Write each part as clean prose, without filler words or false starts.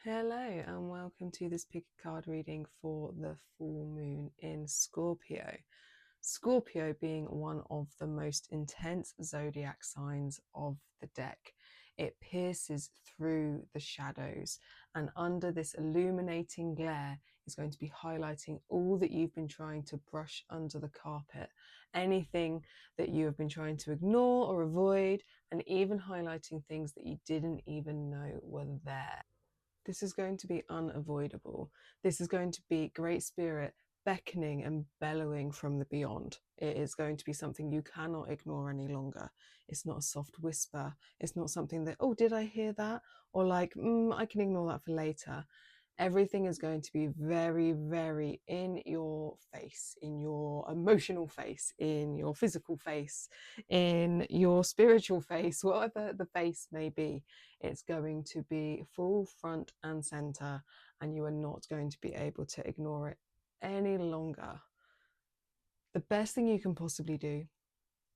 Hello and welcome to this pick a card reading for the full moon in Scorpio. Scorpio being one of the most intense zodiac signs of the deck. It pierces through the shadows, and under this illuminating glare is going to be highlighting all that you've been trying to brush under the carpet, anything that you have been trying to ignore or avoid, and even highlighting things that you didn't even know were there. This is going to be unavoidable. This is going to be Great Spirit beckoning and bellowing from the beyond. It is going to be something you cannot ignore any longer. It's not a soft whisper. It's not something that, oh, did I hear that? Or like, I can ignore that for later. Everything is going to be very, very in your face, in your emotional face, in your physical face, in your spiritual face, whatever the face may be. It's going to be full front and center, and you are not going to be able to ignore it any longer. The best thing you can possibly do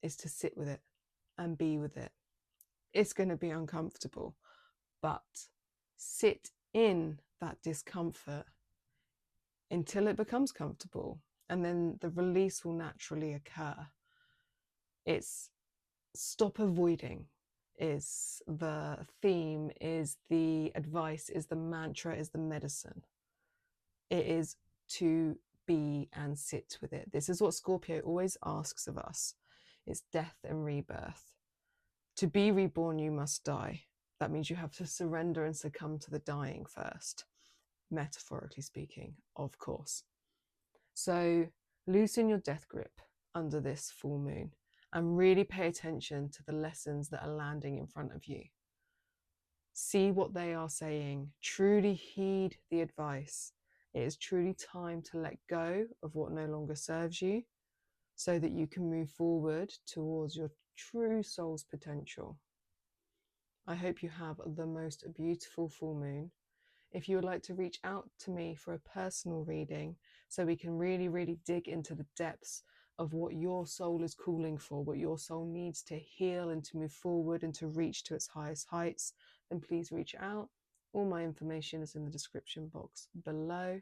is to sit with it and be with it. It's going to be uncomfortable, but sit in that discomfort until it becomes comfortable, and then the release will naturally occur. It's stop avoiding is the theme, is the advice, is the mantra, is the medicine. It is to be and sit with it. This is what Scorpio always asks of us. It's death and rebirth. To be reborn, you must die. That means you have to surrender and succumb to the dying first, metaphorically speaking, of course. So loosen your death grip under this full moon and really pay attention to the lessons that are landing in front of you. See what they are saying. Truly heed the advice. It is truly time to let go of what no longer serves you so that you can move forward towards your true soul's potential. I hope you have the most beautiful full moon. If you would like to reach out to me for a personal reading so we can really, really dig into the depths of what your soul is calling for, what your soul needs to heal and to move forward and to reach to its highest heights, then please reach out. All my information is in the description box below.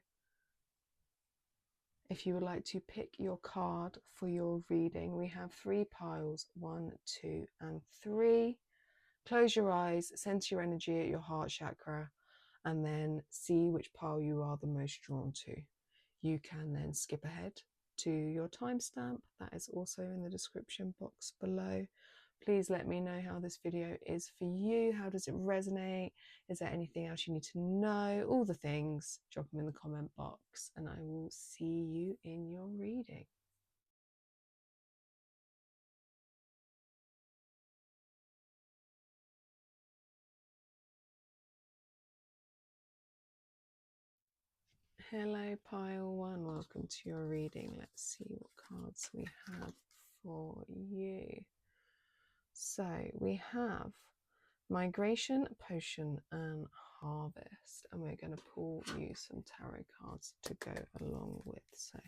If you would like to pick your card for your reading, we have 3 piles, 1, 2, and 3. Close your eyes, center your energy at your heart chakra, and then see which pile you are the most drawn to. You can then skip ahead to your timestamp. That is also in the description box below. Please let me know how this video is for you. How does it resonate? Is there anything else you need to know? All the things, drop them in the comment box, and I will see you in your reading. Hello, pile 1. Welcome to your reading. Let's see what cards we have for you. So we have Migration, Potion, and Harvest. And we're going to pull you some tarot cards to go along with. So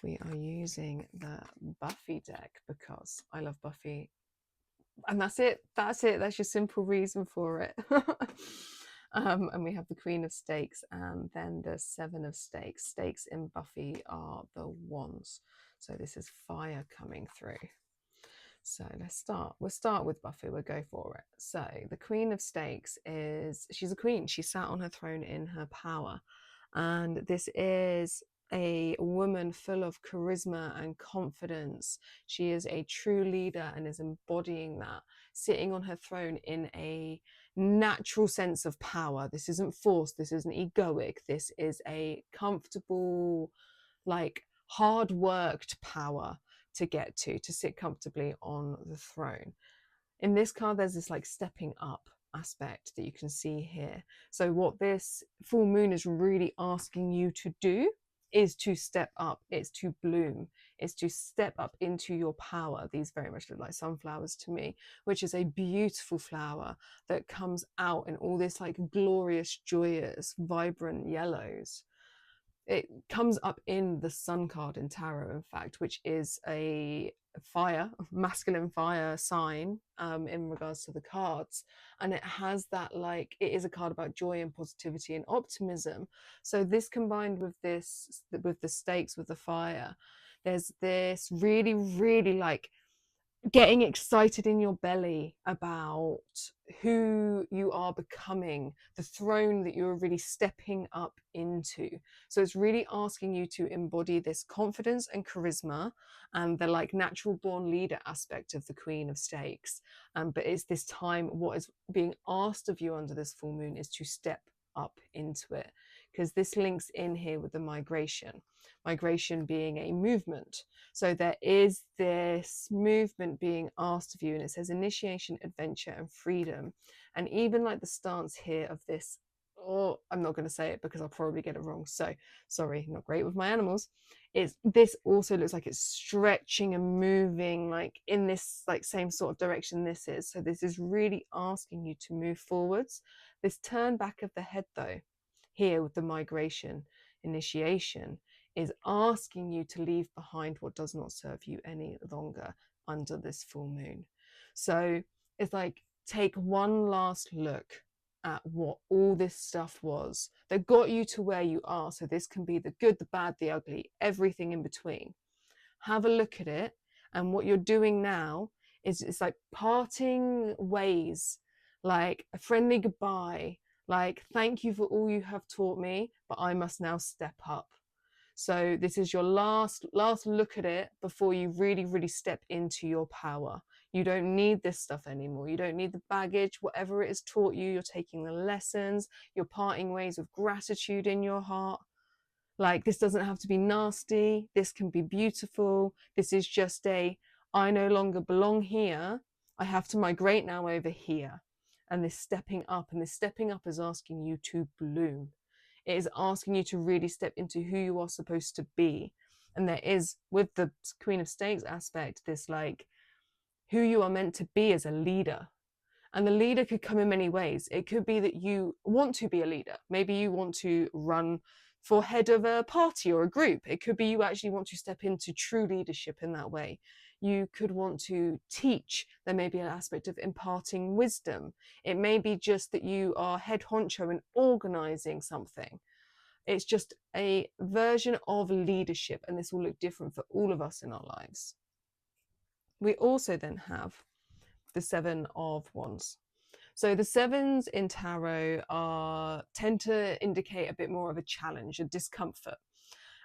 we are using the Buffy deck because I love Buffy. And that's it. That's it. That's your simple reason for it. And we have the Queen of Stakes and then the Seven of Stakes. Stakes in Buffy are the wands. So this is fire coming through. So let's start. We'll start with Buffy. We'll go for it. So the Queen of Stakes she's a queen. She sat on her throne in her power. And this is a woman full of charisma and confidence. She is a true leader and is embodying that, sitting on her throne in a natural sense of power. This isn't forced. This isn't egoic. This is a comfortable, like hard worked power to get to sit comfortably on the throne. In this card, there's this like stepping up aspect that you can see here. So what this full moon is really asking you to do is to step up, it's to bloom, it's to step up into your power. These very much look like sunflowers to me, which is a beautiful flower that comes out in all this like glorious, joyous, vibrant yellows. it comes up in the Sun card in tarot, in fact, which is a fire, masculine fire sign in regards to the cards. And it has that, like, it is a card about joy and positivity and optimism. So this combined with this, with the stakes, with the fire, there's this really, really like getting excited in your belly about who you are becoming, the throne that you're really stepping up into. So it's really asking you to embody this confidence and charisma and the like natural born leader aspect of the Queen of Stakes. But it's this time, what is being asked of you under this full moon is to step up into it, because this links in here with the migration being a movement. So there is this movement being asked of you, and it says initiation, adventure, and freedom. And even like the stance here of this, or I'm not going to say it because I'll probably get it wrong. So sorry, not great with my animals. This also looks like it's stretching and moving like in this like same sort of direction this is. So this is really asking you to move forwards. This turn back of the head though, here with the migration, initiation, is asking you to leave behind what does not serve you any longer under this full moon. So it's like, take one last look at what all this stuff was that got you to where you are. So this can be the good, the bad, the ugly, everything in between. Have a look at it. And what you're doing now is it's like parting ways, like a friendly goodbye, like thank you for all you have taught me, but I must now step up. So this is your last look at it before you really, really step into your power. You don't need this stuff anymore. You don't need the baggage, whatever it has taught you. You're taking the lessons, you're parting ways with gratitude in your heart. Like, this doesn't have to be nasty. This can be beautiful. This is just I no longer belong here. I have to migrate now over here. And this stepping up is asking you to bloom. It is asking you to really step into who you are supposed to be. And there is, with the Queen of Stakes aspect, this like who you are meant to be as a leader. And the leader could come in many ways. It could be that you want to be a leader. Maybe you want to run for head of a party or a group. It could be you actually want to step into true leadership in that way. You could want to teach. There may be an aspect of imparting wisdom. It may be just that you are head honcho and organizing something. It's just a version of leadership, and this will look different for all of us in our lives. We also then have the Seven of Wands. So the sevens in tarot tend to indicate a bit more of a challenge, a discomfort.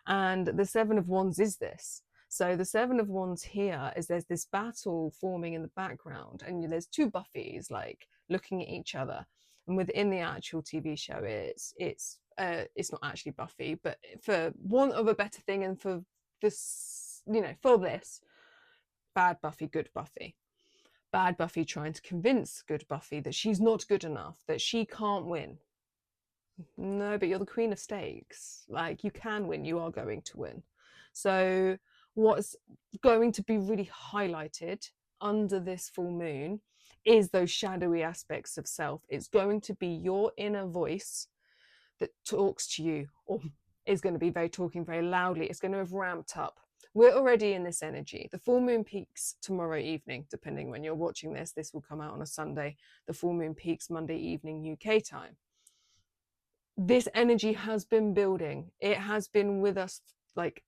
And the Seven of Wands is this. So the Seven of Wands here is there's this battle forming in the background, and there's two Buffys like looking at each other. And within the actual TV show, it's not actually Buffy, but for want of a better thing, and for this, for this, bad Buffy, good Buffy. Bad Buffy trying to convince good Buffy that she's not good enough, that she can't win. No, but you're the Queen of Stakes. Like, you can win, you are going to win. So what's going to be really highlighted under this full moon is those shadowy aspects of self. It's going to be your inner voice that talks to you, or is going to be talking very loudly. It's going to have ramped up. We're already in this energy. The full moon peaks tomorrow evening, depending when you're watching this. This will come out on a Sunday. The full moon peaks Monday evening UK time. This energy has been building. It has been with us like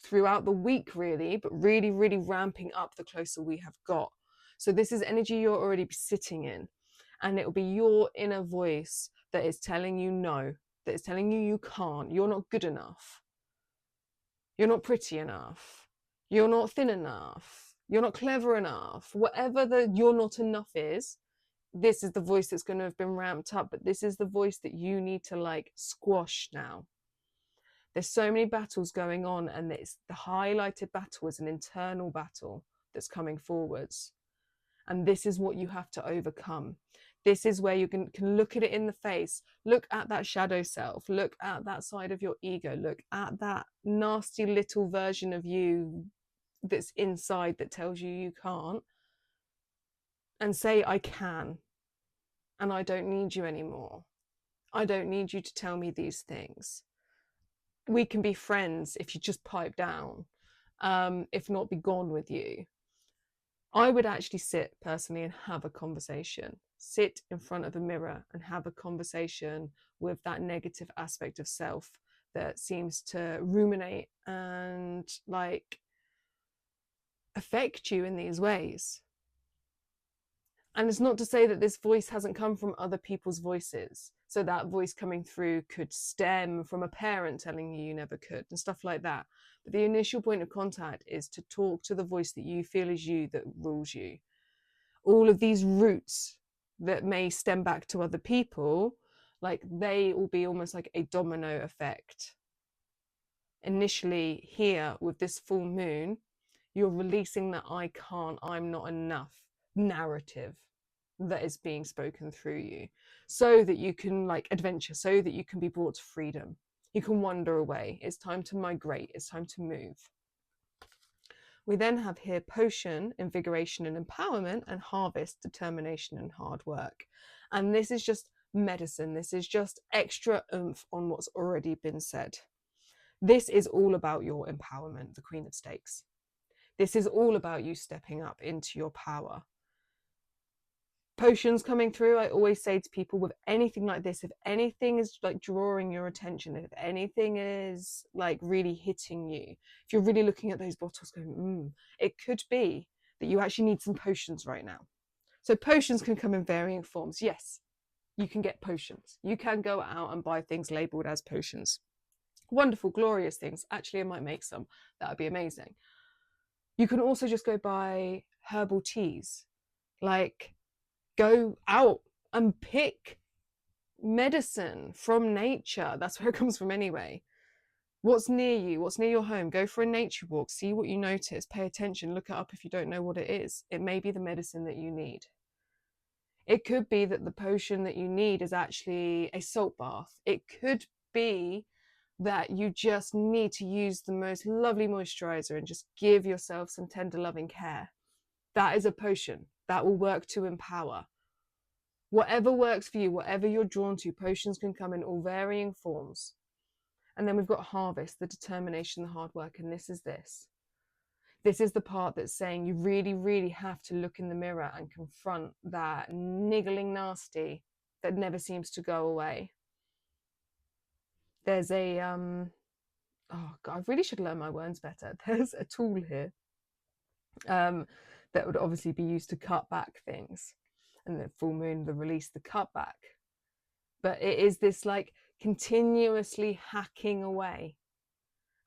throughout the week, really, but really, really ramping up the closer we have got. So this is energy you're already sitting in, and it will be your inner voice that is telling you no, that is telling you you can't, you're not good enough. You're not pretty enough. You're not thin enough. You're not clever enough. Whatever the you're not enough is, this is the voice that's going to have been ramped up, but this is the voice that you need to like squash now. There's so many battles going on, and it's the highlighted battle is an internal battle that's coming forwards. And this is what you have to overcome. This is where you can look at it in the face, look at that shadow self, look at that side of your ego, look at that nasty little version of you that's inside that tells you you can't, and say, I can, and I don't need you anymore. I don't need you to tell me these things. we can be friends if you just pipe down, if not be gone with you. I would actually sit personally and have a conversation. Sit in front of a mirror and have a conversation with that negative aspect of self that seems to ruminate and like affect you in these ways. And it's not to say that this voice hasn't come from other people's voices. So that voice coming through could stem from a parent telling you you never could and stuff like that. But the initial point of contact is to talk to the voice that you feel is you, that rules you. All of these roots that may stem back to other people, like they will be almost like a domino effect. Initially here with this full moon, you're releasing that I can't, I'm not enough narrative that is being spoken through you, so that you can like adventure, so that you can be brought to freedom. You can wander away. It's time to migrate. It's time to move. We then have here potion, invigoration and empowerment, and harvest, determination and hard work. And this is just medicine. This is just extra oomph on what's already been said. This is all about your empowerment, the Queen of Stakes. This is all about you stepping up into your power. Potions coming through, I always say to people with anything like this, if anything is like drawing your attention, if anything is like really hitting you, if you're really looking at those bottles going, it could be that you actually need some potions right now. So potions can come in varying forms. Yes, you can get potions. You can go out and buy things labeled as potions. Wonderful, glorious things. Actually, I might make some. That would be amazing. You can also just go buy herbal teas. Like, go out and pick medicine from nature. That's where it comes from anyway. What's near you? What's near your home? Go for a nature walk. See what you notice. Pay attention. Look it up if you don't know what it is. It may be the medicine that you need. It could be that the potion that you need is actually a salt bath. It could be that you just need to use the most lovely moisturizer and just give yourself some tender loving care. That is a potion that will work to empower. Whatever works for you, whatever you're drawn to, potions can come in all varying forms. And then we've got harvest, the determination, the hard work, and this is this. This is the part that's saying you really, really have to look in the mirror and confront that niggling nasty that never seems to go away. There's a, oh God, I really should learn my words better. There's a tool here that would obviously be used to cut back things. And the full moon, the release, the cutback. But it is this like continuously hacking away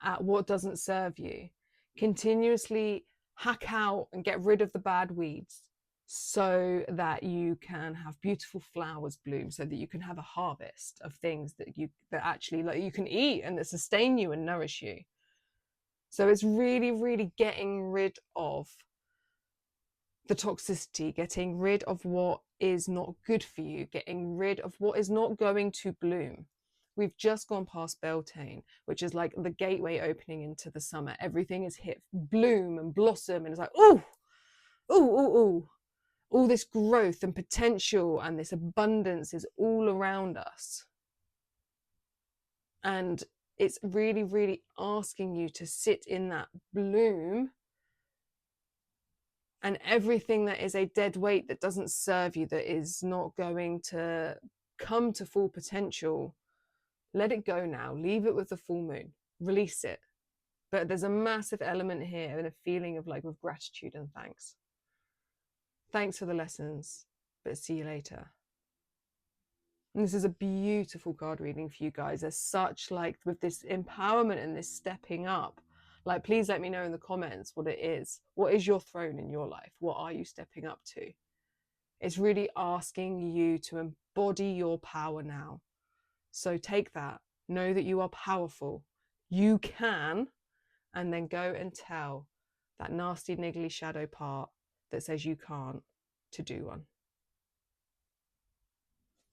at what doesn't serve you. Continuously hack out and get rid of the bad weeds so that you can have beautiful flowers bloom, so that you can have a harvest of things that actually like you can eat and that sustain you and nourish you. So it's really, really getting rid of the toxicity, getting rid of what is not good for you, getting rid of what is not going to bloom. We've just gone past Beltane, which is like the gateway opening into the summer. Everything is hit bloom and blossom, and it's like, oh, oh, oh, oh. All this growth and potential and this abundance is all around us. And it's really, really asking you to sit in that bloom. And everything that is a dead weight that doesn't serve you, that is not going to come to full potential, let it go now. Leave it with the full moon. Release it. But there's a massive element here and a feeling of like with gratitude and thanks. Thanks for the lessons, but see you later. And this is a beautiful card reading for you guys. There's such like with this empowerment and this stepping up. Like, please let me know in the comments what it is. What is your throne in your life? What are you stepping up to? It's really asking you to embody your power now. So take that. Know that you are powerful. You can. And then go and tell that nasty, niggly shadow part that says you can't to do one.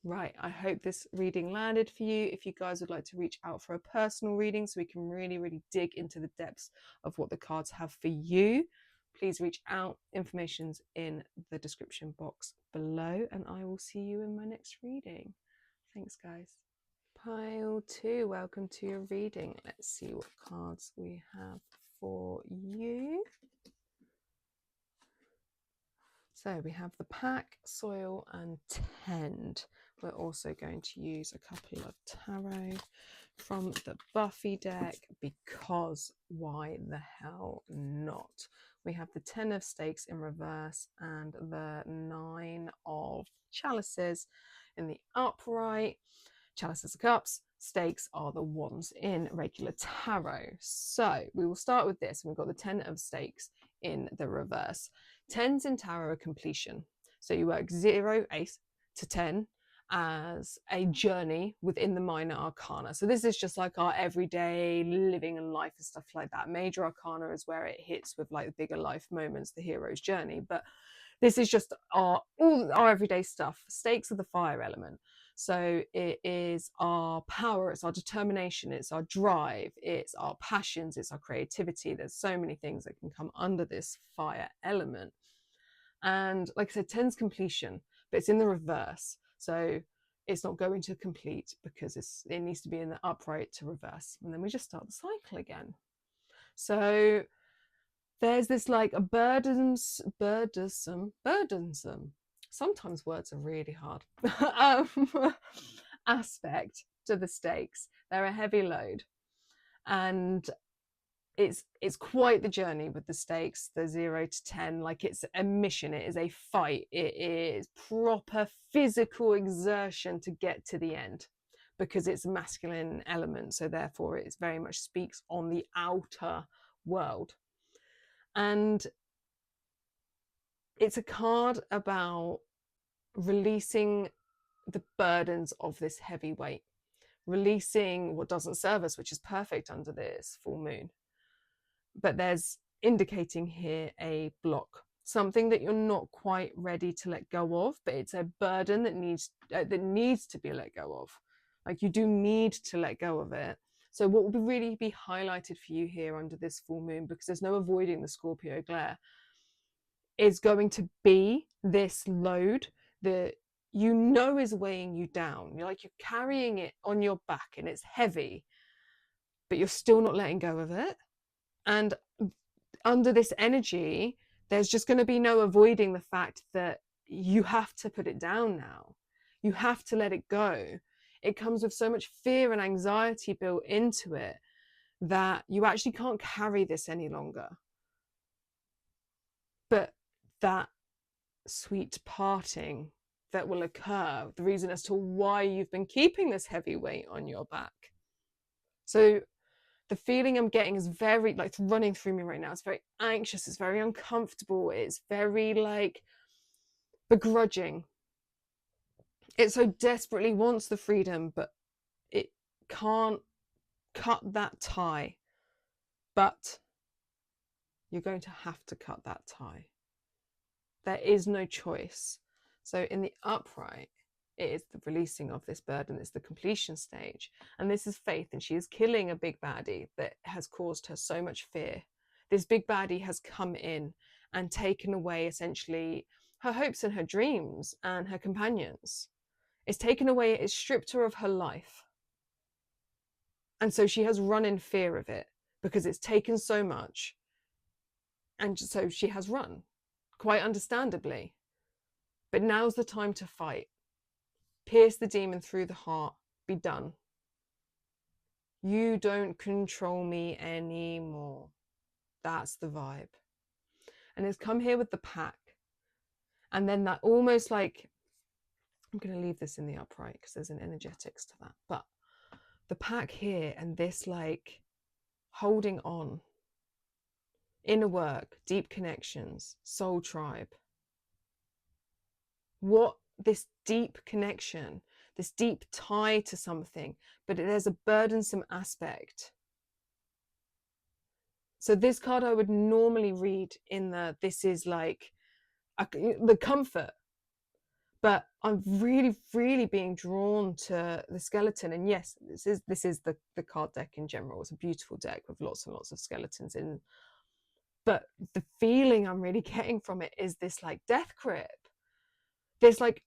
Right, I hope this reading landed for you. If you guys would like to reach out for a personal reading so we can really, really dig into the depths of what the cards have for you, please reach out. Information's in the description box below, and I will see you in my next reading. Thanks, guys. Pile 2, welcome to your reading. Let's see what cards we have for you. So we have the pack, soil, and tend. We're also going to use a couple of tarot from the Buffy deck because why the hell not? We have the 10 of stakes in reverse and the 9 of chalices in the upright. Chalices of cups, stakes are the ones in regular tarot. So we will start with this. We've got the 10 of stakes in the reverse. 10s in tarot are completion. So you work 0 ace to 10 as a journey within the minor arcana. So this is just like our everyday living and life and stuff like that. Major arcana is where it hits with like the bigger life moments, the hero's journey. But this is just all our everyday stuff. Stakes are the fire element. So it is our power, it's our determination, it's our drive, it's our passions, it's our creativity. There's so many things that can come under this fire element. And like I said, 10's completion, but it's in the reverse. So it's not going to complete because it needs to be in the upright to reverse. And then we just start the cycle again. So there's this like a burdensome. Sometimes words are really hard. Aspect to the stakes. They're a heavy load, and it's quite the journey with the stakes. The 0 to 10, like it's a mission. It is a fight. It is proper physical exertion to get to the end, because it's a masculine element. So therefore, it very much speaks on the outer world. And it's a card about releasing the burdens of this heavy weight, releasing what doesn't serve us, which is perfect under this full moon. But there's indicating here a block, something that you're not quite ready to let go of, but it's a burden that needs to be let go of. Like you do need to let go of it. So what will really be highlighted for you here under this full moon, because there's no avoiding the Scorpio glare, is going to be this load that you know is weighing you down. You're carrying it on your back and it's heavy, but you're still not letting go of it. And under this energy, there's just going to be no avoiding the fact that you have to put it down now. You have to let it go. It comes with so much fear and anxiety built into it that you actually can't carry this any longer. But that sweet parting that will occur, the reason as to why you've been keeping this heavy weight on your back. So the feeling I'm getting is very, like, it's running through me right now. It's very anxious. It's very uncomfortable. It's very, like, begrudging. It so desperately wants the freedom, but it can't cut that tie. But you're going to have to cut that tie. There is no choice. So in the upright, it is the releasing of this burden. It's the completion stage. And this is Faith, and she is killing a big baddie that has caused her so much fear. This big baddie has come in and taken away essentially her hopes and her dreams and her companions. It's taken away, it's stripped her of her life. And so she has run in fear of it because it's taken so much. And so she has run, quite understandably. But now's the time to fight. Pierce the demon through the heart. Be done. You don't control me anymore. That's the vibe. And it's come here with the pack. And then that almost like, I'm going to leave this in the upright because there's an energetics to that. But the pack here and this like holding on, inner work, deep connections, soul tribe. What this deep connection, this deep tie to something, but there's a burdensome aspect. So this card I would normally read in this is like the comfort, but I'm really, really being drawn to the skeleton. And yes, this is the card deck in general. It's a beautiful deck with lots and lots of skeletons in. But the feeling I'm really getting from it is this like death grip. This like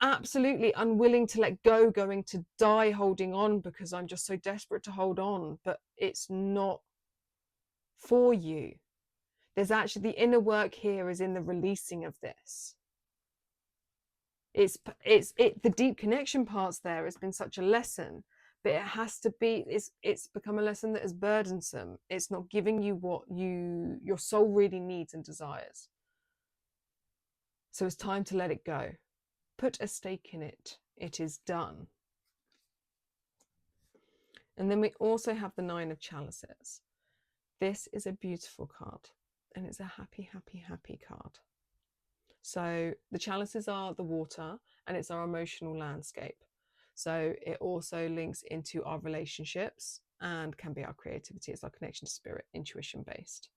absolutely unwilling to let go, going to die holding on because I'm just so desperate to hold on, but it's not for you. There's actually, the inner work here is in the releasing of this. The deep connection parts there has been such a lesson, but it has to be, it's become a lesson that is burdensome. It's not giving you what your soul really needs and desires. So it's time to let it go. Put a stake in it. It is done. And then we also have the Nine of Chalices. This is a beautiful card, and it's a happy, happy, happy card. So the chalices are the water, and it's our emotional landscape. So it also links into our relationships and can be our creativity. It's our connection to spirit, intuition based.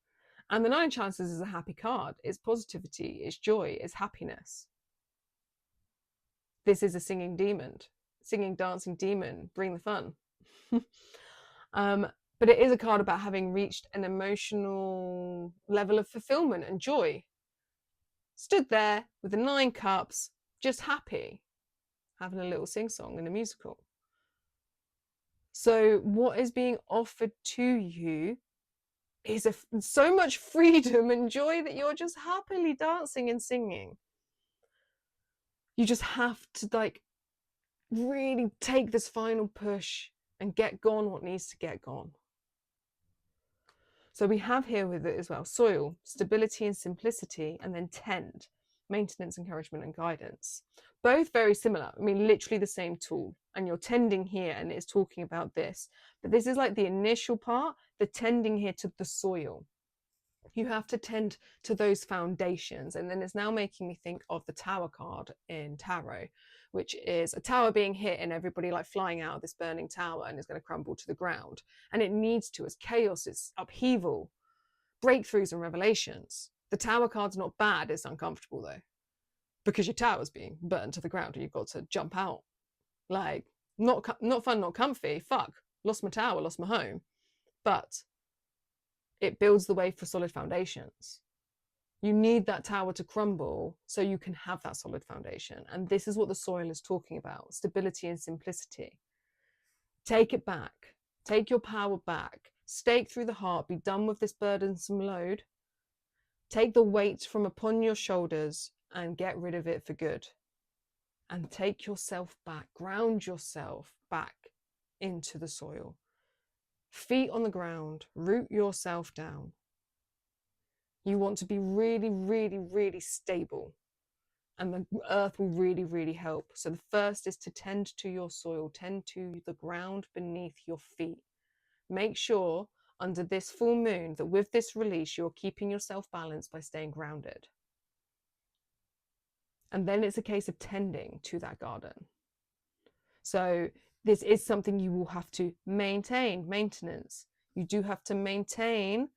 And the Nine of Chalices is a happy card. It's positivity, it's joy, it's happiness. This is a singing demon, singing, dancing demon. Bring the fun. But it is a card about having reached an emotional level of fulfillment and joy. Stood there with the 9 cups, just happy, having a little sing-song in a musical. So what is being offered to you is so much freedom and joy that you're just happily dancing and singing. You just have to like really take this final push and get gone what needs to get gone. So we have here with it as well, soil, stability and simplicity, and then tend, maintenance, encouragement and guidance. Both very similar. I mean, literally the same tool. And you're tending here and it's talking about this. But this is like the initial part, the tending here to the soil. You have to tend to those foundations. And then it's now making me think of the Tower card in Tarot, which is a tower being hit and everybody like flying out of this burning tower and is going to crumble to the ground. And it needs to, as chaos, it's upheaval, breakthroughs and revelations. The Tower card's not bad, it's uncomfortable though, because your tower's being burned to the ground and you've got to jump out. Like, not fun, not comfy. Fuck, lost my tower, lost my home. But it builds the way for solid foundations. You need that tower to crumble so you can have that solid foundation. And this is what the soil is talking about, stability and simplicity. Take it back. Take your power back. Stake through the heart. Be done with this burdensome load. Take the weight from upon your shoulders and get rid of it for good. And take yourself back. Ground yourself back into the soil. Feet on the ground. Root yourself down. You want to be really, really, really stable. And the earth will really, really help. So the first is to tend to your soil, tend to the ground beneath your feet. Make sure under this full moon that with this release, you're keeping yourself balanced by staying grounded. And then it's a case of tending to that garden. So this is something you will have to maintain, maintenance. You do have to maintain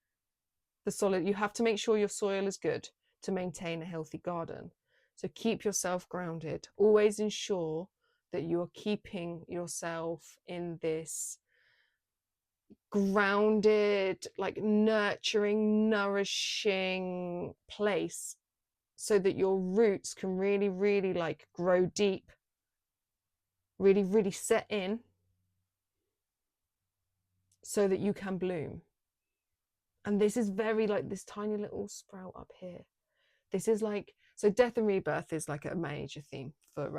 the solid, you have to make sure your soil is good to maintain a healthy garden. So keep yourself grounded. Always ensure that you are keeping yourself in this grounded, like nurturing, nourishing place so that your roots can really, really like grow deep, really, really set in so that you can bloom. And this is very like this tiny little sprout up here. This is like, so death and rebirth is like a major theme for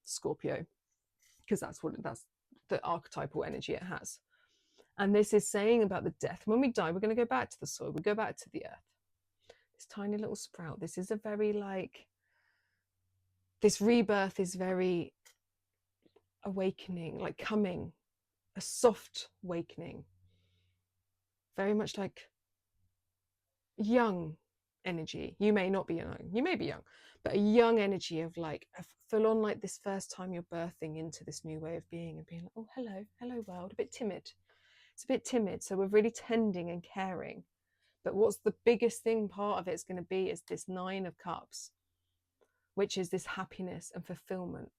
Scorpio, because that's the archetypal energy it has. And this is saying about the death. When we die, we're going to go back to the soil. We go back to the earth. This tiny little sprout. This is a very like, this rebirth is very awakening, like coming, a soft awakening. Very much like young energy. You may not be young, you may be young, but a young energy of like a full on, like this first time you're birthing into this new way of being and being like, oh, hello world, a bit timid. It's a bit timid. So we're really tending and caring. But what's the biggest thing part of it is going to be is this 9 of Cups, which is this happiness and fulfillment.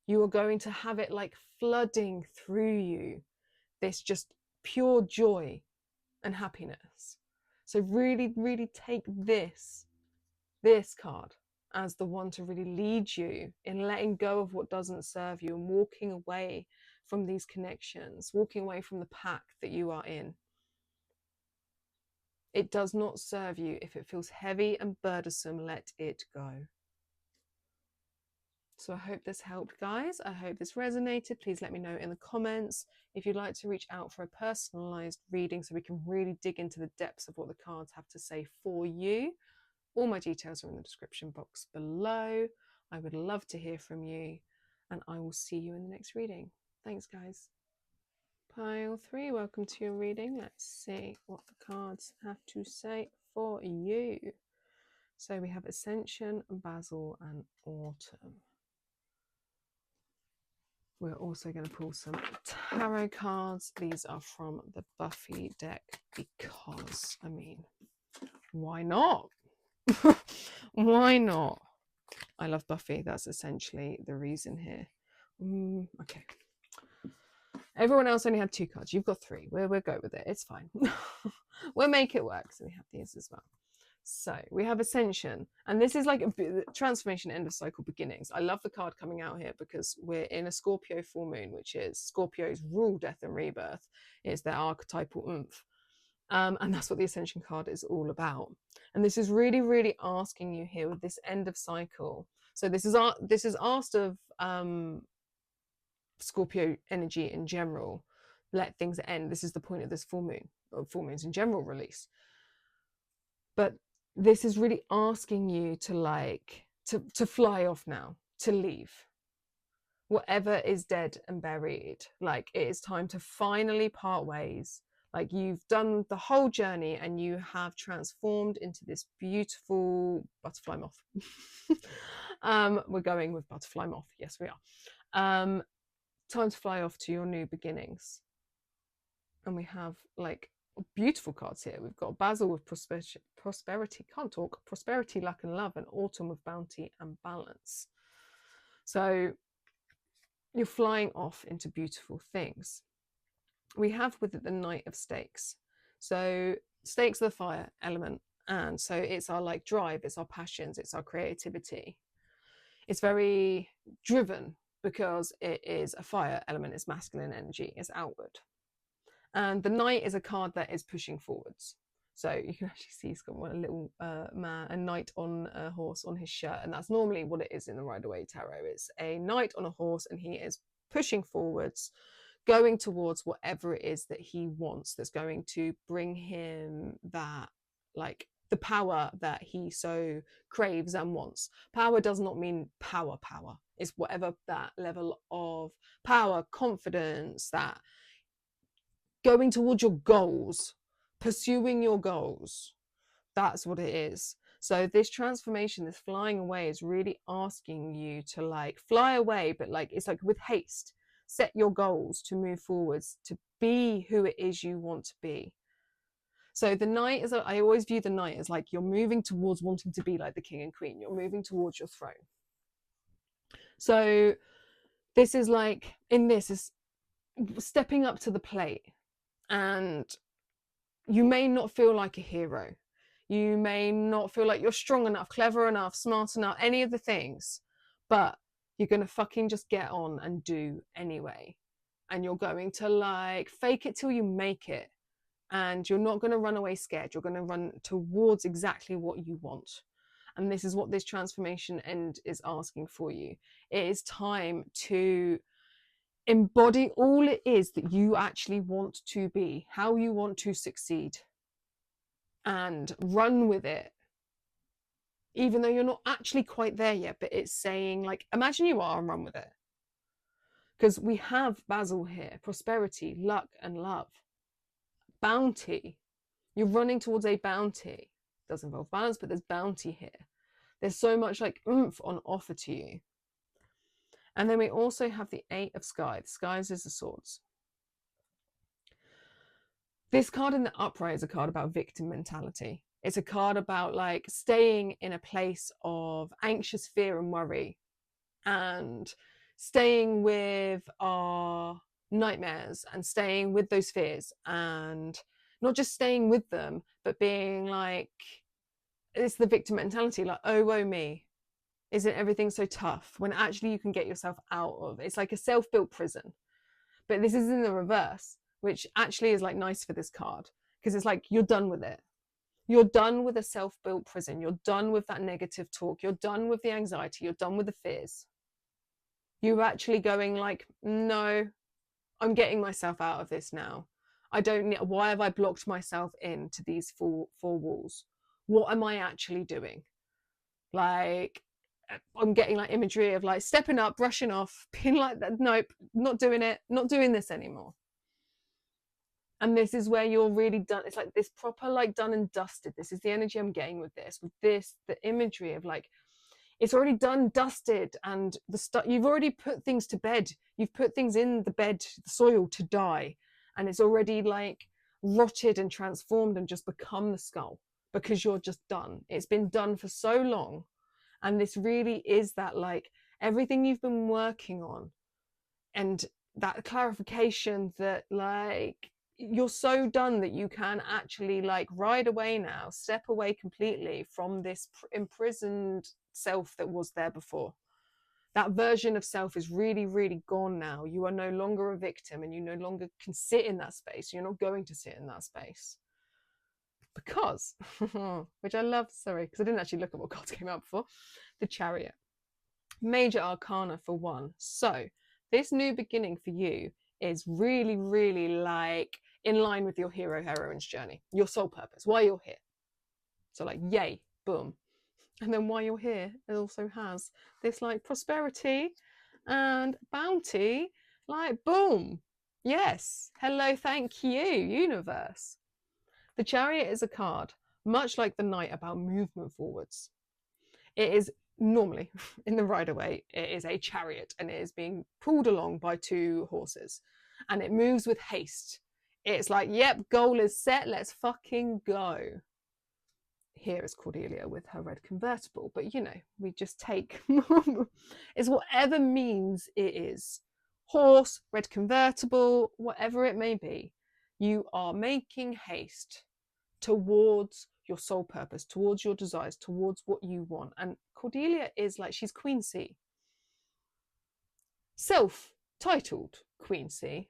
You are going to have it like flooding through you, this just pure joy and happiness. So really, really take this card as the one to really lead you in letting go of what doesn't serve you and walking away from these connections, walking away from the pack that you are in. It does not serve you. If it feels heavy and burdensome, let it go. So I hope this helped, guys. I hope this resonated. Please let me know in the comments if you'd like to reach out for a personalized reading so we can really dig into the depths of what the cards have to say for you. All my details are in the description box below. I would love to hear from you, and I will see you in the next reading. Thanks, guys. Pile 3, welcome to your reading. Let's see what the cards have to say for you. So we have Ascension, Basil, and Autumn. We're also going to pull some tarot cards. These are from the Buffy deck because, I mean, why not? Why not? I love Buffy. That's essentially the reason here. Okay. Everyone else only had 2 cards. You've got 3. We'll go with it. It's fine. We'll make it work. So we have these as well. So we have Ascension, and this is like a transformation, end of cycle, beginnings. I love the card coming out here because we're in a Scorpio full moon, which is Scorpios rule death and rebirth. It's their archetypal oomph. And that's what the Ascension card is all about. And this is really, really asking you here with this end of cycle. So this is asked of Scorpio energy in general. Let things end. This is the point of this full moon, or full moons in general release. But this is really asking you to fly off now, to leave. Whatever is dead and buried, like it is time to finally part ways. Like you've done the whole journey and you have transformed into this beautiful butterfly moth. We're going with butterfly moth. Yes, we are. Time to fly off to your new beginnings. And we have like beautiful cards here. We've got Basil with prosperity, can't talk, prosperity, luck and love, and Autumn with bounty and balance. So you're flying off into beautiful things. We have with it the Knight of Stakes. So stakes are the fire element, and so it's our like drive, it's our passions, it's our creativity. It's very driven because it is a fire element, it's masculine energy, it's outward. And the Knight is a card that is pushing forwards. So you can actually see he's got a little a knight on a horse on his shirt. And that's normally what it is in the Rider-Waite Tarot. It's a knight on a horse and he is pushing forwards, going towards whatever it is that he wants that's going to bring him that, like, the power that he so craves and wants. Power does not mean power. It's whatever that level of power, confidence, that going towards your goals, pursuing your goals. That's what it is. So this transformation, this flying away is really asking you to like fly away, but like it's like with haste. Set your goals to move forwards, to be who it is you want to be. So the Knight is, I always view the Knight as like you're moving towards wanting to be like the king and queen. You're moving towards your throne. So this is like, in this is stepping up to the plate. And you may not feel like a hero. You may not feel like you're strong enough, clever enough, smart enough, any of the things, but you're going to fucking just get on and do anyway. And you're going to like fake it till you make it. And you're not going to run away scared. You're going to run towards exactly what you want. And this is what this transformation end is asking for you. It is time to embody all it is that you actually want to be, how you want to succeed, and run with it, even though you're not actually quite there yet. But it's saying, like, imagine you are and run with it. Because we have Basil here, prosperity, luck and love, bounty. You're running towards a bounty. It does involve balance, but there's bounty here. There's so much like oomph on offer to you. And then we also have the 8 of Scythes. Scythes is the swords. This card in the upright is a card about victim mentality. It's a card about like staying in a place of anxious fear and worry, and staying with our nightmares and staying with those fears, and not just staying with them, but being like, it's the victim mentality, like, oh, woe me. Isn't everything so tough? When actually you can get yourself out of, it's like a self-built prison. But this is in the reverse, which actually is like nice for this card, because it's like you're done with it. You're done with a self-built prison. You're done with that negative talk. You're done with the anxiety. You're done with the fears. You're actually going like, no, I'm getting myself out of this now. I don't need, why have I blocked myself into these four walls? What am I actually doing? Like, I'm getting like imagery of like stepping up, brushing off, being like, nope, not doing it, not doing this anymore. And this is where you're really done. It's like this proper, like done and dusted. This is the energy I'm getting with this, the imagery of like, it's already done, dusted, and the stuff, you've already put things to bed. You've put things in the bed, the soil to die. And it's already like rotted and transformed and just become the skull because you're just done. It's been done for so long. And this really is that like everything you've been working on and that clarification that like you're so done that you can actually like ride away now, step away completely from this imprisoned self that was there before. That version of self is really, really gone now. You are no longer a victim and you no longer can sit in that space. You're not going to sit in that space. Because, which I love, sorry, because I didn't actually look at what cards came out before. The Chariot. Major Arcana for one. So this new beginning for you is really, really like in line with your hero-heroine's journey, your soul purpose, why you're here. So like, yay, boom. And then why you're here, it also has this like prosperity and bounty, like boom. Yes, hello, thank you, universe. The Chariot is a card, much like the Knight, about movement forwards. It is normally, in the Rider-Waite, it is a chariot and it is being pulled along by two horses. And it moves with haste. It's like, yep, goal is set, let's fucking go. Here is Cordelia with her red convertible, but you know, we just take, it's whatever means it is. Horse, red convertible, whatever it may be. You are making haste towards your soul purpose, towards your desires, towards what you want. And Cordelia is like, she's Queen C. Self-titled Queen C.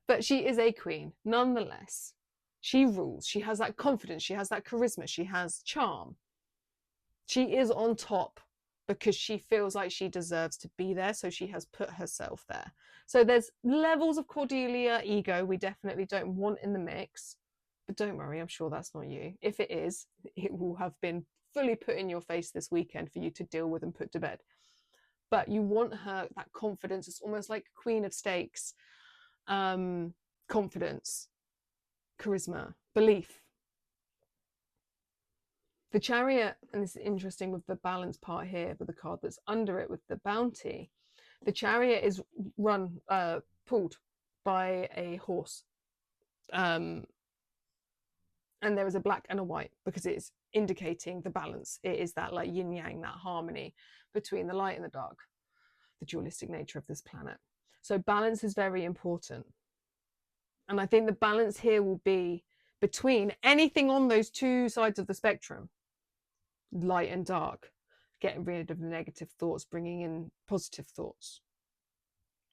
But she is a queen, nonetheless. She rules. She has that confidence. She has that charisma. She has charm. She is on top because she feels like she deserves to be there. So she has put herself there. So there's levels of Cordelia ego we definitely don't want in the mix. But don't worry, I'm sure that's not you. If it is, it will have been fully put in your face this weekend for you to deal with and put to bed. But you want her, that confidence. It's almost like Queen of Stakes. Confidence, charisma, belief. The Chariot, and this is interesting with the balance part here, with the card that's under it with the bounty. The Chariot is pulled by a horse. And there is a black and a white because it's indicating the balance. It is that like yin yang, that harmony between the light and the dark, the dualistic nature of this planet. So balance is very important. And I think the balance here will be between anything on those two sides of the spectrum, light and dark, getting rid of the negative thoughts, bringing in positive thoughts.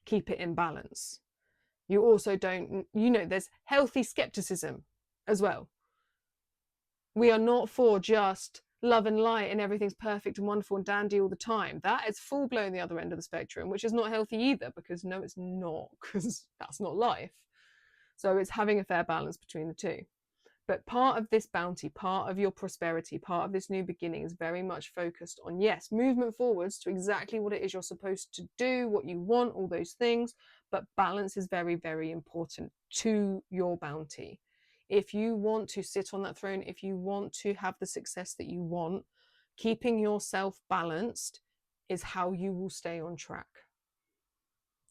Keep it in balance. You also don't, you know, there's healthy skepticism as well. We are not for just love and light and everything's perfect and wonderful and dandy all the time. That is full blown the other end of the spectrum, which is not healthy either, because no, it's not, because that's not life. So it's having a fair balance between the two. But part of this bounty, part of your prosperity, part of this new beginning is very much focused on, yes, movement forwards to exactly what it is you're supposed to do, what you want, all those things. But balance is very, very important to your bounty. If you want to sit on that throne, if you want to have the success that you want, keeping yourself balanced is how you will stay on track.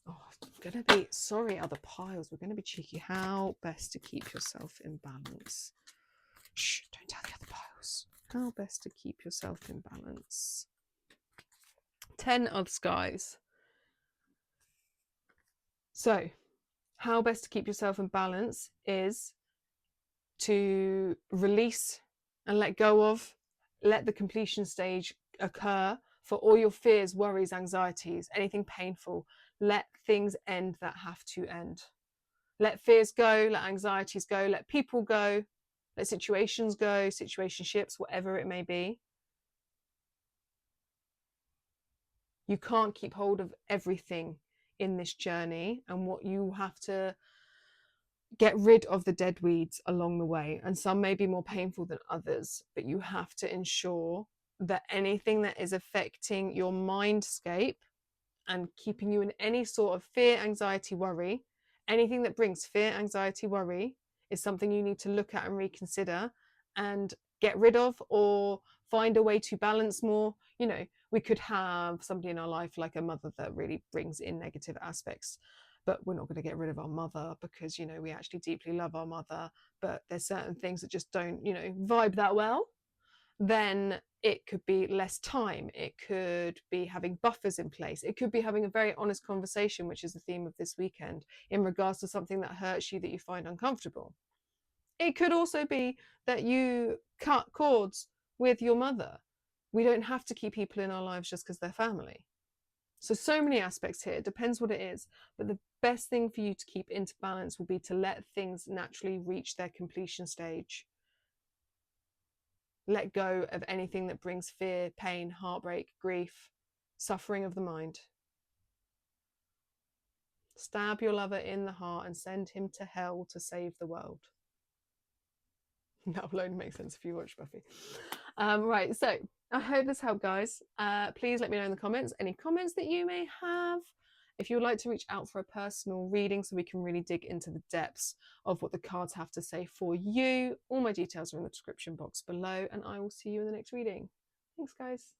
Oh, I'm going to be, sorry, other piles. We're going to be cheeky. How best to keep yourself in balance? Shh, don't tell the other piles. How best to keep yourself in balance? 10 of Skies. So, how best to keep yourself in balance is to release and let go of let the completion stage occur for all your fears, worries, anxieties, anything painful. Let things end that have to end. Let fears go, let anxieties go, let people go, let situations go, situationships, whatever it may be. You can't keep hold of everything in this journey, and what you have to get rid of the dead weeds along the way, and some may be more painful than others, but you have to ensure that anything that is affecting your mindscape and keeping you in any sort of fear, anxiety, worry, anything that brings fear, anxiety, worry is something you need to look at and reconsider and get rid of, or find a way to balance more. You know, we could have somebody in our life like a mother that really brings in negative aspects, but we're not going to get rid of our mother because, you know, we actually deeply love our mother, but there's certain things that just don't, you know, vibe that well. Then it could be less time. It could be having buffers in place. It could be having a very honest conversation, which is the theme of this weekend, in regards to something that hurts you, that you find uncomfortable. It could also be that you cut cords with your mother. We don't have to keep people in our lives just because they're family. So many aspects here. It depends what it is. But the best thing for you to keep into balance will be to let things naturally reach their completion stage. Let go of anything that brings fear, pain, heartbreak, grief, suffering of the mind. Stab your lover in the heart and send him to hell to save the world. That will only make sense if you watch Buffy. Right, so I hope this helped, guys. Please let me know in the comments any comments that you may have. If you would like to reach out for a personal reading so we can really dig into the depths of what the cards have to say for you, all my details are in the description box below, and I will see you in the next reading. Thanks, guys.